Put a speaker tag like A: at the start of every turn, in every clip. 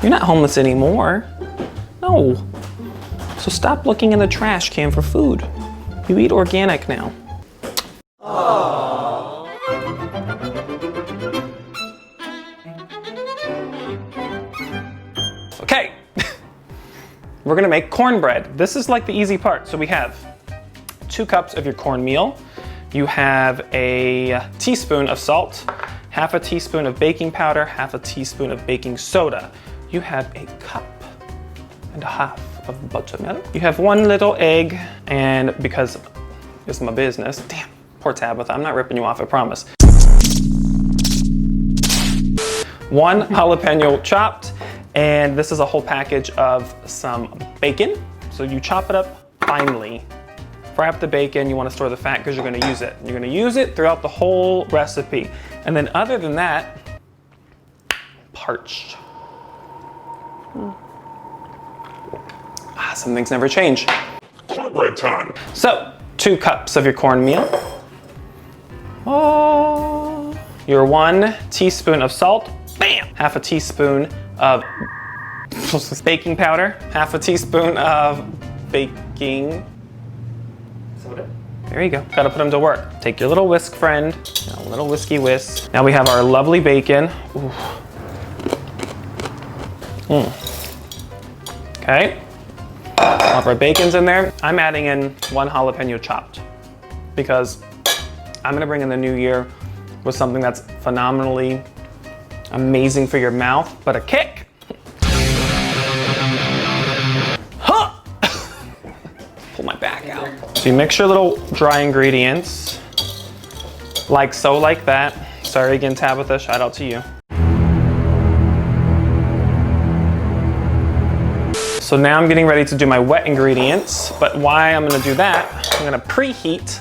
A: You're not homeless anymore. No. So stop looking in the trash can for food. You eat organic now. Okay. We're gonna make cornbread. This is like the easy part. So we have 2 cups of your cornmeal. You have a teaspoon of salt, half a teaspoon of baking powder, half a teaspoon of baking soda. You have a cup and a half of buttermilk. You have 1 little egg, and because it's my business, damn, poor Tabitha, I'm not ripping you off, I promise. 1 jalapeno chopped, and this is a whole package of some bacon. So you chop it up finely. Fry up the bacon, you want to store the fat because you're going to use it. You're going to use it throughout the whole recipe. And then other than that, parched. Some things never change.
B: Cornbread time.
A: So, 2 cups of your cornmeal. Oh, your 1 teaspoon of salt. Bam! Half a teaspoon of baking powder. Half a teaspoon of baking soda. There you go. Gotta put them to work. Take your little whisk, friend. A little whiskey whisk. Now we have our lovely bacon. Ooh. Okay. All of our bacon's in there. I'm adding in 1 jalapeno chopped because I'm gonna bring in the new year with something that's phenomenally amazing for your mouth, but a kick. Huh! Pull my back out. So you mix your little dry ingredients like so, like that. Sorry again, Tabitha, shout out to you. So now I'm getting ready to do my wet ingredients, but why I'm gonna do that, I'm gonna preheat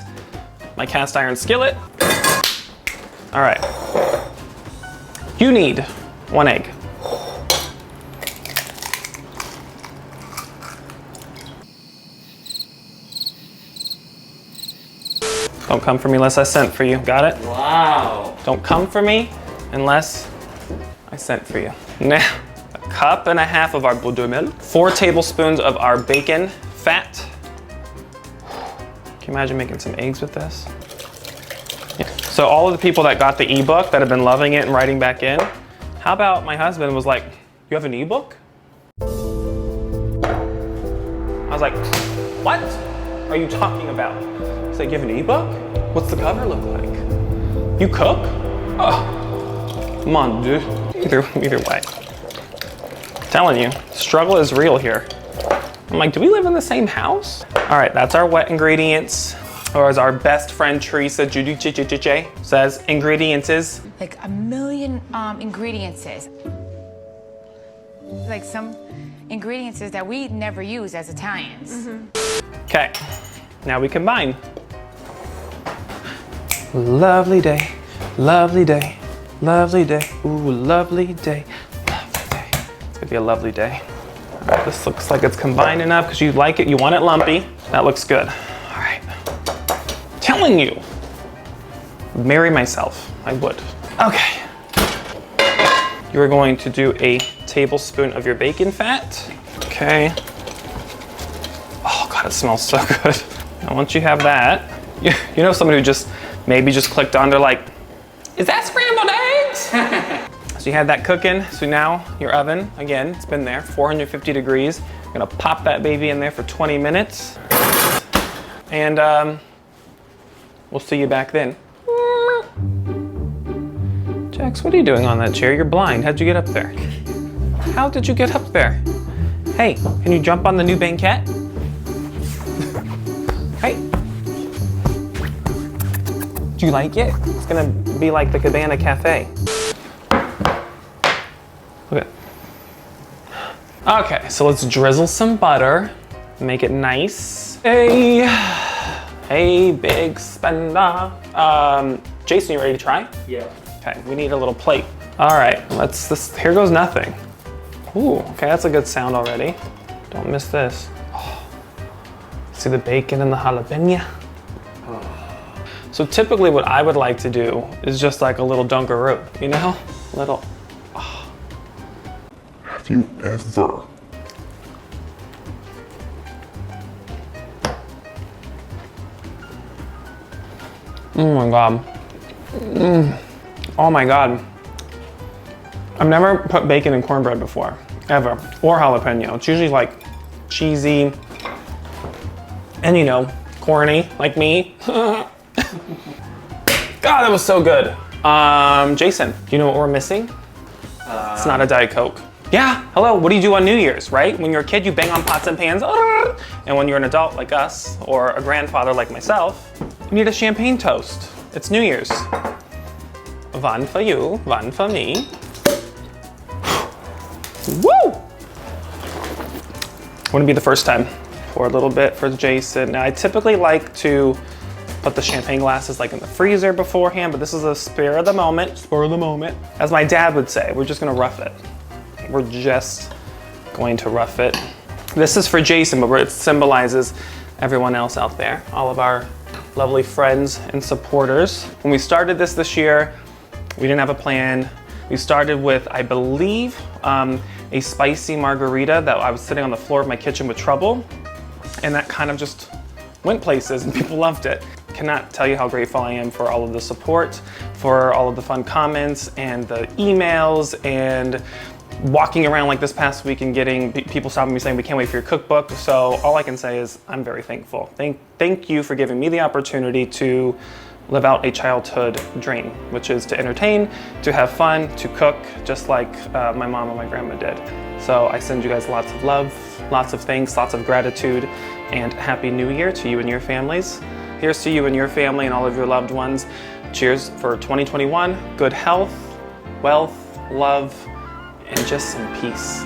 A: my cast iron skillet. All right. You need 1 egg. Don't come for me unless I sent for you, got it?
C: Wow.
A: Don't come for me unless I sent for you. Now, 1.5 cups of our buttermilk, 4 tablespoons of our bacon fat. Can you imagine making some eggs with this? Yeah. So all of the people that got the ebook that have been loving it and writing back in, how about my husband was like, you have an ebook? I was like, what are you talking about? He's like, you have an ebook? What's the cover look like? You cook? Oh, come on, dude. Either way. I'm telling you, struggle is real here. I'm like, do we live in the same house? All right, that's our wet ingredients. Or as our best friend Teresa says, ingredients is
D: like a million ingredients. Like some ingredients that we never use as Italians.
A: Okay, now we combine. Lovely day, lovely day, lovely day. Ooh, lovely day, lovely day. It's gonna be a lovely day. All right, this looks like it's combined enough because you like it, you want it lumpy. That looks good. All right, telling you, marry myself, I would. Okay, you are going to do a tablespoon of your bacon fat. Okay. Oh God, it smells so good. Now once you have that, you know someone who just maybe just clicked on, they're like, is that scrambled eggs? So you had that cooking. So now your oven, again, it's been there, 450 degrees. You're gonna pop that baby in there for 20 minutes. And we'll see you back then. Jax, what are you doing on that chair? You're blind. How'd you get up there? How did you get up there? Hey, can you jump on the new banquette? Hey. Do you like it? It's gonna be like the Cabana Cafe. Look at. Okay, so let's drizzle some butter, make it nice. Hey, big spender. Jason, you ready to try?
C: Yeah.
A: Okay, we need a little plate. All right, here goes nothing. Ooh, okay, that's a good sound already. Don't miss this. Oh, see the bacon and the jalapeno? Oh. So typically what I would like to do is just like a little Dunkaroo, you know? Little, oh.
B: Have you ever?
A: Oh my God. Oh my God. I've never put bacon in cornbread before, ever, or jalapeno. It's usually like cheesy and, you know, corny, like me. God, that was so good. Jason, do you know what we're missing? It's not a Diet Coke. Yeah, hello, what do you do on New Year's, right? When you're a kid, you bang on pots and pans. And when you're an adult like us, or a grandfather like myself, you need a champagne toast. It's New Year's. One for you, one for me. Woo! Wouldn't be the first time. Pour a little bit for Jason. Now, I typically like to put the champagne glasses like in the freezer beforehand, but this is a spur of the moment. Spur of the moment. As my dad would say, we're just gonna rough it. We're just going to rough it. This is for Jason, but it symbolizes everyone else out there, all of our lovely friends and supporters. When we started this year, we didn't have a plan. We started with, I believe, a spicy margarita that I was sitting on the floor of my kitchen with trouble, and that kind of just went places and people loved it. Cannot tell you how grateful I am for all of the support, for all of the fun comments and the emails, and walking around like this past week and getting people stopping me saying, we can't wait for your cookbook. So all I can say is I'm very thankful. Thank you for giving me the opportunity to live out a childhood dream, which is to entertain, to have fun, to cook, just like my mom and my grandma did. So I send you guys lots of love, lots of thanks, lots of gratitude, and Happy New Year to you and your families. Here's to you and your family and all of your loved ones. Cheers for 2021, good health, wealth, love, and just some peace.